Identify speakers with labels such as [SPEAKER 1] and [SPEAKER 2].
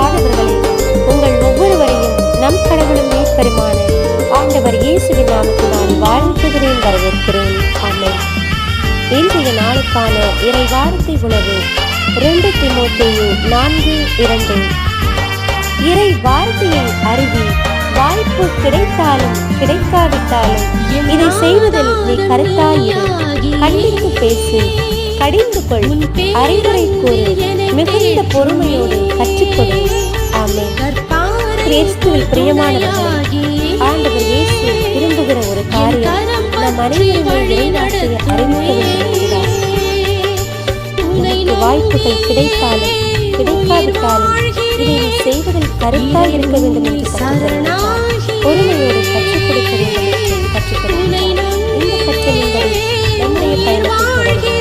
[SPEAKER 1] அன்பானவர்களே, உங்கள் ஒவ்வொருவரையும் நம் கடவுளும் மீட்பெருமான ஆண்டவர் இயேசுவின் நாமத்தினால் வாழ்த்துகிறேன், வரவேற்கிறேன். ஆமென். இன்றைய நாளுக்கான இறை வார்த்தை உணவு 2 தீமோத்தேயு 4:2. இறை வார்த்தையை அறிவி, வாய்ப்பு கிடைத்தாலும் கிடைக்காவிட்டாலும் இதை செய்வதில் நீ கருத்தாயிரு. கண்டித்து பேசு, கடிந்து கொள், அறிவுரை கூறு, மிகுந்த பொறுமையோடு கற்றுக்கொடு. ஆமென். கிறிஸ்துவில் பிரியமானவர்களே, ஆண்டவர் இயேசு விரும்புகிற ஒரு காரியம் நம் அனைவருமே இறைவார்த்தையை அறிவிக்க வேண்டும். நமக்கு வாய்ப்புகள் கிடைத்தாலும் கிடைக்காவிட்டாலும் இதை நீ செய்வதில் கருத்தாய் இருக்க வேண்டும் என்று பொறுமையோடு கற்றுக் கொடுக்க வேண்டும் என்று கற்றுக்கொள்ள இந்த கற்றலின்படி நம்முடைய பயணத்தை தொடர்ந்து